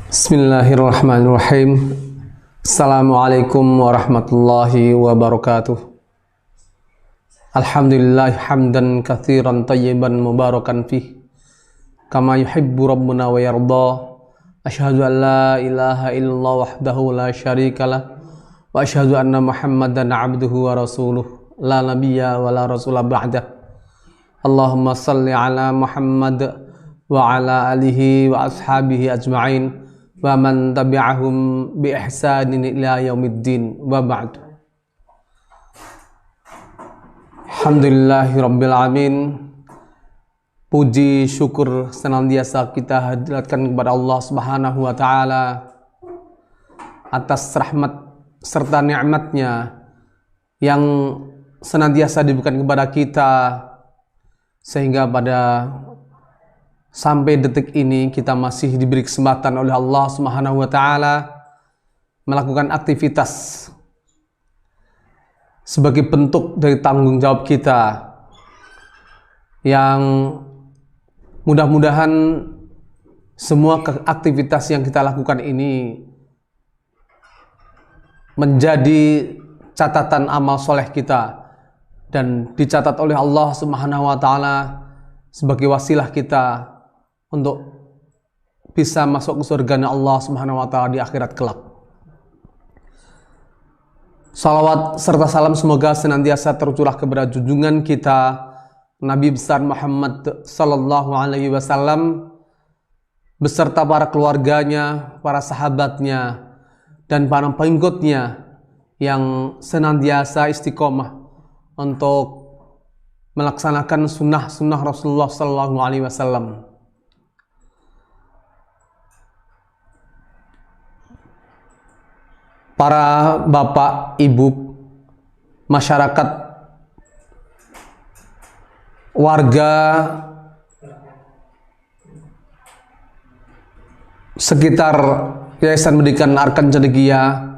Bismillahirrahmanirrahim. Assalamualaikum warahmatullahi wabarakatuh. Alhamdulillah hamdan katsiran tayyiban mubarakan fih kama yuhibbu rabbuna wa yarda. Asyhadu an la ilaha illallah wahdahu la syarikalah wa asyhadu anna Muhammadan abduhu wa rasuluh la nabiyya wa la rasula ba'dah. Allahumma salli ala Muhammad wa ala alihi wa ashabihi ajma'in wa man tabi'ahum bi ihsanin ila yaumiddin wa ba'd. Alhamdulillahirabbil alamin. Puji syukur senantiasa kita hadirkan kepada Allah Subhanahu wa taala atas rahmat serta nikmatnya yang senantiasa diberikan kepada kita, sehingga pada sampai detik ini kita masih diberi kesempatan oleh Allah Subhanahu wa taala melakukan aktivitas sebagai bentuk dari tanggung jawab kita, yang mudah-mudahan semua aktivitas yang kita lakukan ini menjadi catatan amal soleh kita dan dicatat oleh Allah Subhanahu wa taala sebagai wasilah kita untuk bisa masuk ke surga Allah Subhanahu wa taala di akhirat kelak. Salawat serta salam semoga senantiasa tercurah kepada junjungan kita Nabi besar Muhammad sallallahu alaihi wasallam beserta para keluarganya, para sahabatnya, dan para pengikutnya yang senantiasa istiqomah untuk melaksanakan sunnah-sunnah Rasulullah sallallahu alaihi wasallam. Para bapak, ibu, masyarakat, warga sekitar Yayasan Pendidikan Arkan Cendekia,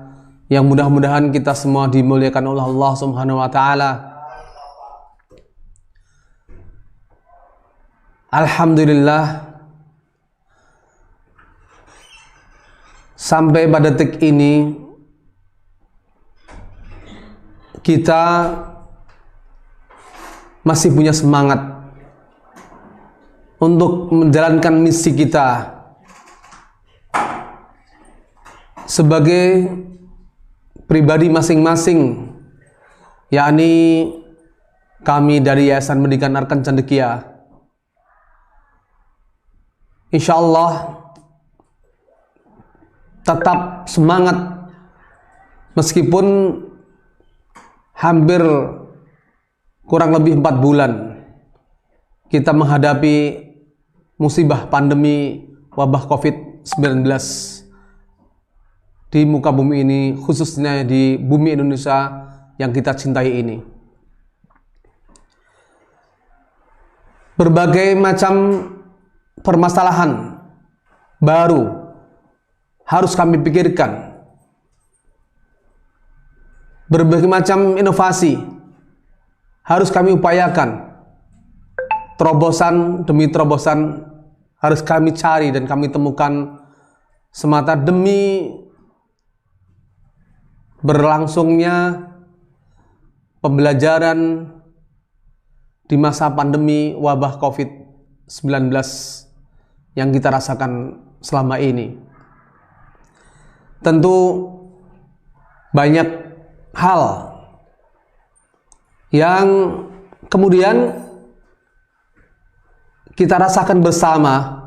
yang mudah-mudahan kita semua dimuliakan oleh Allah Subhanahu wa taala. Alhamdulillah, sampai pada detik ini kita masih punya semangat untuk menjalankan misi kita sebagai pribadi masing-masing, yakni kami dari Yayasan Pendidikan Arkan Cendekia. Insya Allah tetap semangat meskipun hampir kurang lebih 4 bulan kita menghadapi musibah pandemi wabah COVID-19 di muka bumi ini, khususnya di bumi Indonesia yang kita cintai ini. Berbagai macam permasalahan baru harus kami pikirkan. Berbagai macam inovasi harus kami upayakan. Terobosan demi terobosan harus kami cari dan kami temukan semata demi berlangsungnya pembelajaran di masa pandemi wabah COVID-19 yang kita rasakan selama ini. Tentu banyak hal yang kemudian kita rasakan bersama,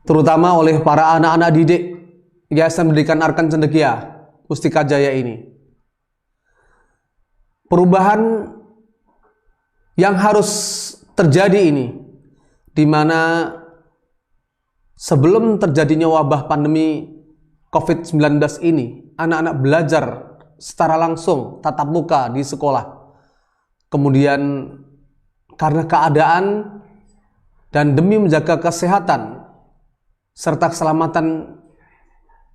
terutama oleh para anak-anak didik Yayasan Pendidikan Arkan Cendekia Mustika Jaya ini. Perubahan yang harus terjadi ini, di mana sebelum terjadinya wabah pandemi COVID-19 ini, anak-anak belajar secara langsung tatap muka di sekolah. Kemudian karena keadaan dan demi menjaga kesehatan serta keselamatan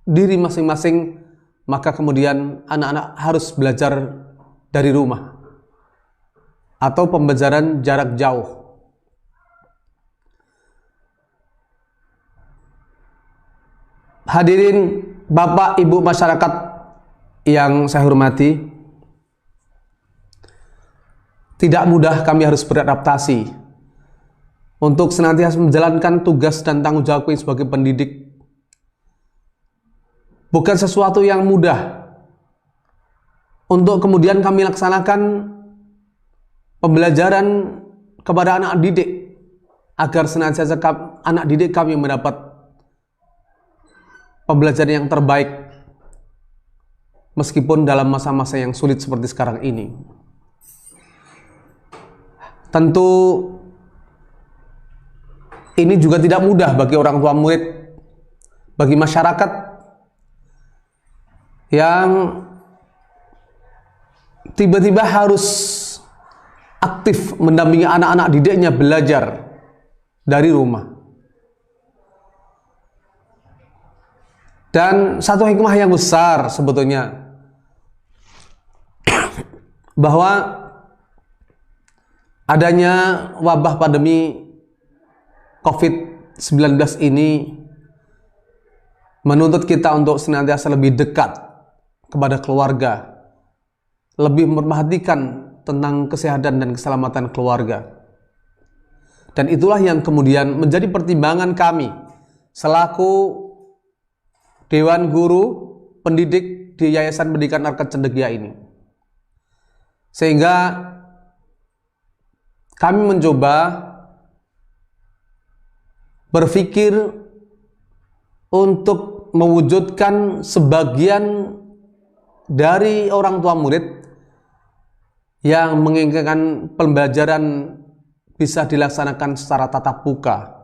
diri masing-masing, maka kemudian anak-anak harus belajar dari rumah atau pembelajaran jarak jauh. Hadirin Bapak Ibu masyarakat yang saya hormati, tidak mudah kami harus beradaptasi untuk senantiasa menjalankan tugas dan tanggung jawab kami sebagai pendidik. Bukan sesuatu yang mudah untuk kemudian kami laksanakan pembelajaran kepada anak didik agar senantiasa anak didik kami mendapat pembelajaran yang terbaik meskipun dalam masa-masa yang sulit seperti sekarang ini. Tentu ini juga tidak mudah bagi orang tua murid, bagi masyarakat yang tiba-tiba harus aktif mendampingi anak-anak didiknya belajar dari rumah. Dan satu hikmah yang besar sebetulnya bahwa adanya wabah pandemi COVID-19 ini menuntut kita untuk senantiasa lebih dekat kepada keluarga, lebih memperhatikan tentang kesehatan dan keselamatan keluarga. Dan itulah yang kemudian menjadi pertimbangan kami selaku Dewan Guru Pendidik di Yayasan Pendidikan Arkan Cendekia ini. Sehingga kami mencoba berpikir untuk mewujudkan sebagian dari orang tua murid yang menginginkan pembelajaran bisa dilaksanakan secara tatap muka.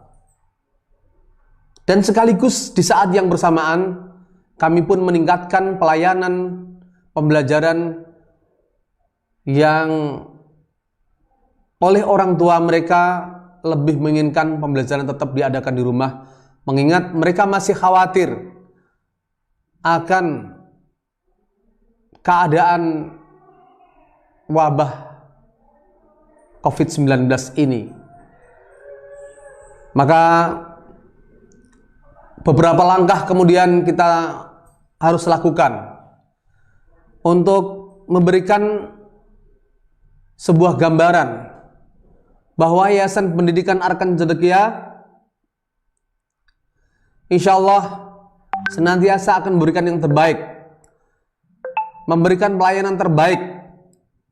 Dan sekaligus di saat yang bersamaan kami pun meningkatkan pelayanan pembelajaran yang oleh orang tua mereka lebih menginginkan pembelajaran tetap diadakan di rumah, mengingat mereka masih khawatir akan keadaan wabah COVID-19 ini. Maka beberapa langkah kemudian kita harus lakukan untuk memberikan sebuah gambaran bahwa Yayasan Pendidikan Arkan Cendekia insya Allah senantiasa akan memberikan yang terbaik, memberikan pelayanan terbaik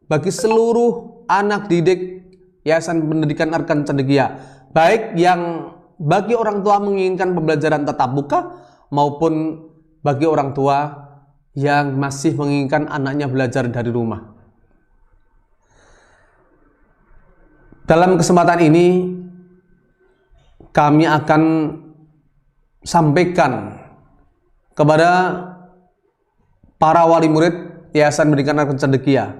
bagi seluruh anak didik Yayasan Pendidikan Arkan Cendekia, baik yang bagi orang tua menginginkan pembelajaran tatap muka maupun bagi orang tua yang masih menginginkan anaknya belajar dari rumah. Dalam kesempatan ini kami akan sampaikan kepada para wali murid Yayasan Pendidikan Arkan Cendekia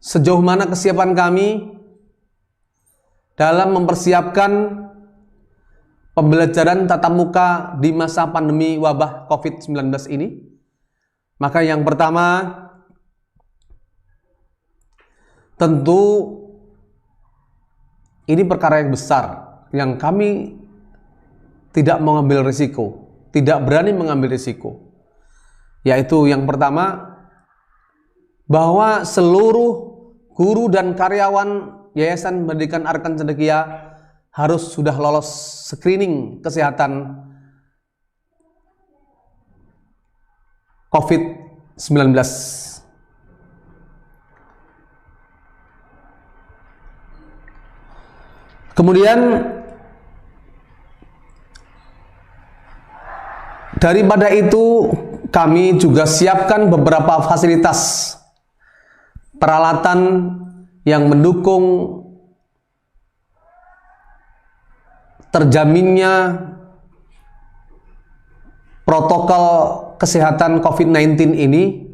sejauh mana kesiapan kami dalam mempersiapkan pembelajaran tatap muka di masa pandemi wabah COVID-19 ini. Maka yang pertama, tentu ini perkara yang besar yang kami tidak mengambil risiko, tidak berani mengambil risiko. Yaitu yang pertama, bahwa seluruh guru dan karyawan Yayasan Pendidikan Arkan Cendekia harus sudah lolos screening kesehatan COVID-19. Kemudian daripada itu kami juga siapkan beberapa fasilitas peralatan yang mendukung terjaminnya protokol kesehatan COVID-19 ini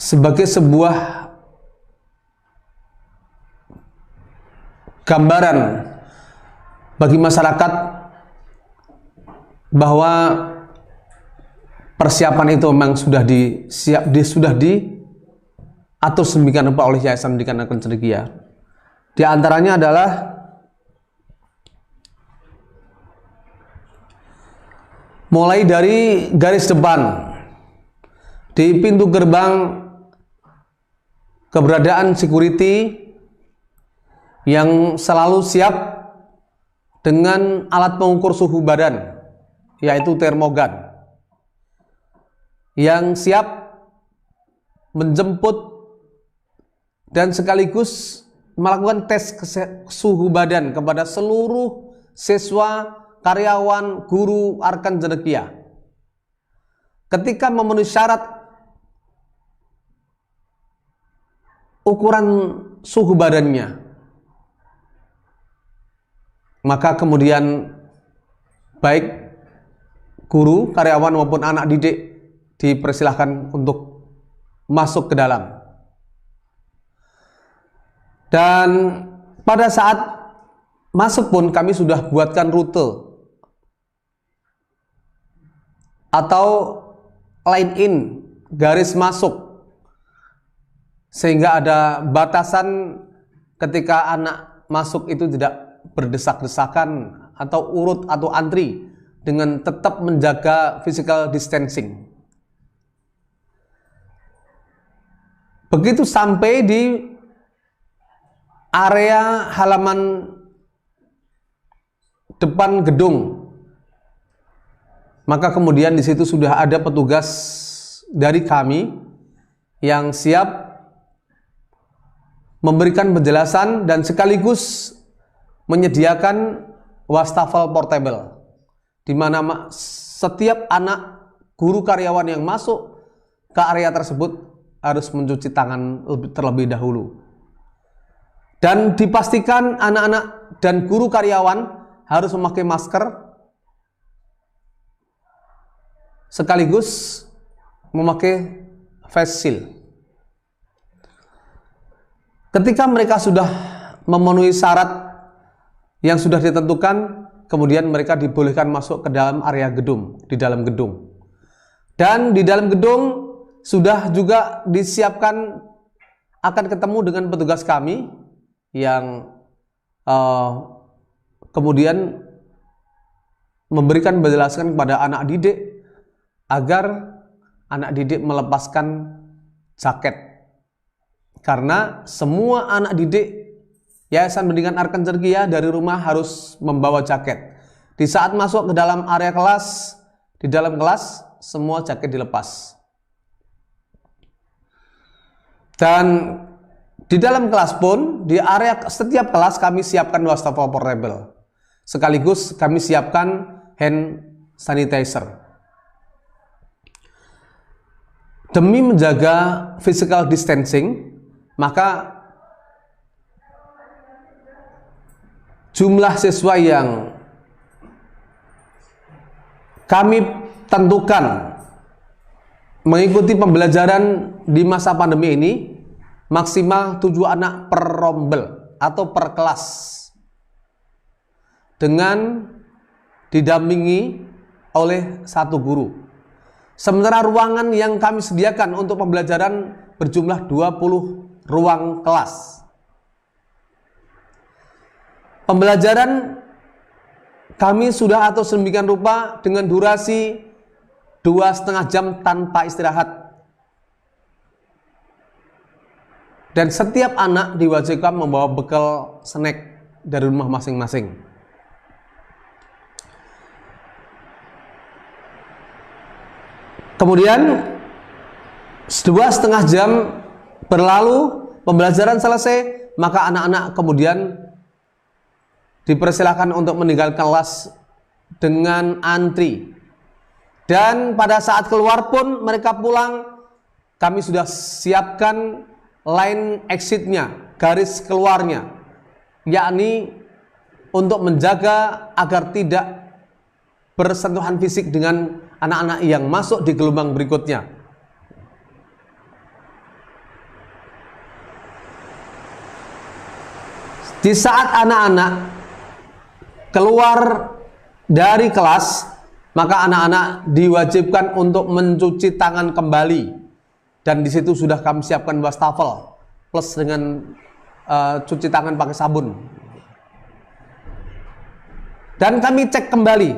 sebagai sebuah gambaran bagi masyarakat bahwa persiapan itu memang sudah diatur sedemikian rupa oleh Yayasan Pendidikan Arkan Cendekia. Di antaranya adalah mulai dari garis depan di pintu gerbang, keberadaan security yang selalu siap dengan alat pengukur suhu badan, yaitu termogan, yang siap menjemput dan sekaligus melakukan tes suhu badan kepada seluruh siswa, karyawan, guru, arkan cendekia. Ketika memenuhi syarat ukuran suhu badannya, maka kemudian baik guru, karyawan maupun anak didik dipersilahkan untuk masuk ke dalam. Dan pada saat masuk pun kami sudah buatkan rute atau line in, garis masuk, sehingga ada batasan ketika anak masuk itu tidak berdesak-desakan atau urut atau antri, dengan tetap menjaga physical distancing. Begitu sampai di area halaman depan gedung, maka kemudian di situ sudah ada petugas dari kami yang siap memberikan penjelasan dan sekaligus menyediakan wastafel portable, di mana setiap anak, guru, karyawan yang masuk ke area tersebut harus mencuci tangan terlebih dahulu. Dan dipastikan anak-anak dan guru karyawan harus memakai masker, sekaligus memakai face shield. Ketika mereka sudah memenuhi syarat yang sudah ditentukan, kemudian mereka dibolehkan masuk ke dalam area gedung, di dalam gedung. Dan di dalam gedung sudah juga disiapkan, akan ketemu dengan petugas kami yang kemudian memberikan penjelasan kepada anak didik agar anak didik melepaskan jaket. Karena semua anak didik Yayasan Pendidikan Arkan Cendekia dari rumah harus membawa jaket. Di saat masuk ke dalam area kelas, di dalam kelas semua jaket dilepas. Dan di dalam kelas pun, di area setiap kelas kami siapkan wastafel portable. Sekaligus kami siapkan hand sanitizer. Demi menjaga physical distancing, maka jumlah siswa yang kami tentukan mengikuti pembelajaran di masa pandemi ini maksimal 7 anak per rombel atau per kelas, dengan didampingi oleh 1 guru. Sementara ruangan yang kami sediakan untuk pembelajaran berjumlah 20 ruang kelas. Pembelajaran kami sudah atur sedemikian rupa dengan durasi 2,5 jam tanpa istirahat. Dan setiap anak diwajibkan membawa bekal snack dari rumah masing-masing. Kemudian 2,5 jam berlalu, pembelajaran selesai, maka anak-anak kemudian dipersilakan untuk meninggalkan kelas dengan antri. Dan pada saat keluar pun mereka pulang, kami sudah siapkan line exitnya, garis keluarnya, yakni untuk menjaga agar tidak bersentuhan fisik dengan anak-anak yang masuk di gelombang berikutnya. Di saat anak-anak keluar dari kelas, maka anak-anak diwajibkan untuk mencuci tangan kembali. Dan di situ sudah kami siapkan wastafel plus dengan cuci tangan pakai sabun. Dan kami cek kembali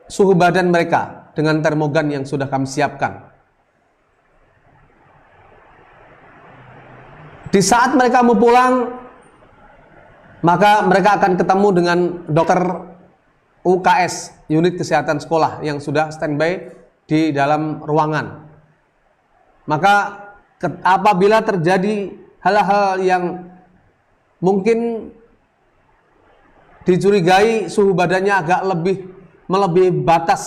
suhu badan mereka dengan termogan yang sudah kami siapkan. Di saat mereka mau pulang, maka mereka akan ketemu dengan dokter UKS, unit kesehatan sekolah, yang sudah standby di dalam ruangan. Maka apabila terjadi hal-hal yang mungkin dicurigai suhu badannya agak melebihi batas,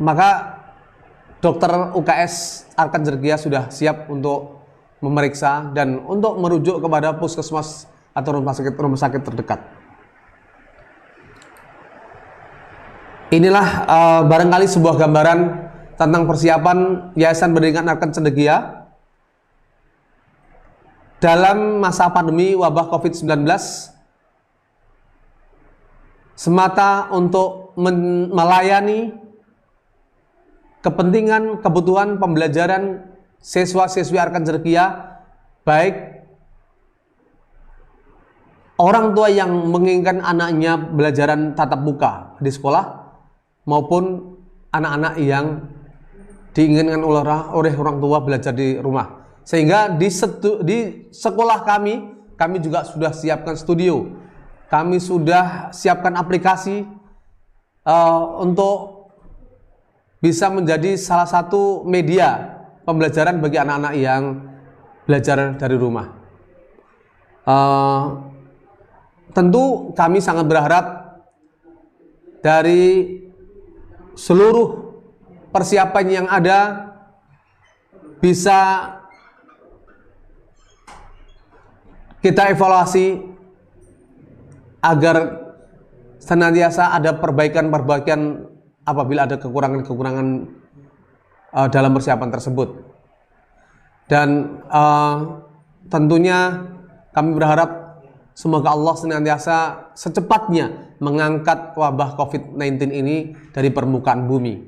maka dokter UKS Arkanjergia sudah siap untuk memeriksa dan untuk merujuk kepada puskesmas atau rumah sakit terdekat. Inilah barangkali sebuah gambaran tentang persiapan Yayasan Pendidikan Arkanjergia dalam masa pandemi wabah COVID-19, semata untuk melayani kepentingan kebutuhan pembelajaran siswa-siswi Arkanjergia, baik orang tua yang menginginkan anaknya belajaran tatap muka di sekolah maupun anak-anak yang diinginkan oleh orang tua belajar di rumah. Sehingga di sekolah kami juga sudah siapkan studio, kami sudah siapkan aplikasi untuk bisa menjadi salah satu media pembelajaran bagi anak-anak yang belajar dari rumah. Tentu kami sangat berharap dari seluruh persiapan yang ada bisa kita evaluasi agar senantiasa ada perbaikan-perbaikan apabila ada kekurangan-kekurangan dalam persiapan tersebut. Dan tentunya kami berharap semoga Allah senantiasa secepatnya mengangkat wabah COVID-19 ini dari permukaan bumi,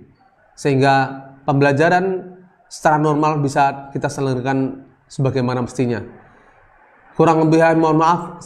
sehingga pembelajaran secara normal bisa kita selenggarakan sebagaimana mestinya. Kurang lebihnya mohon maaf.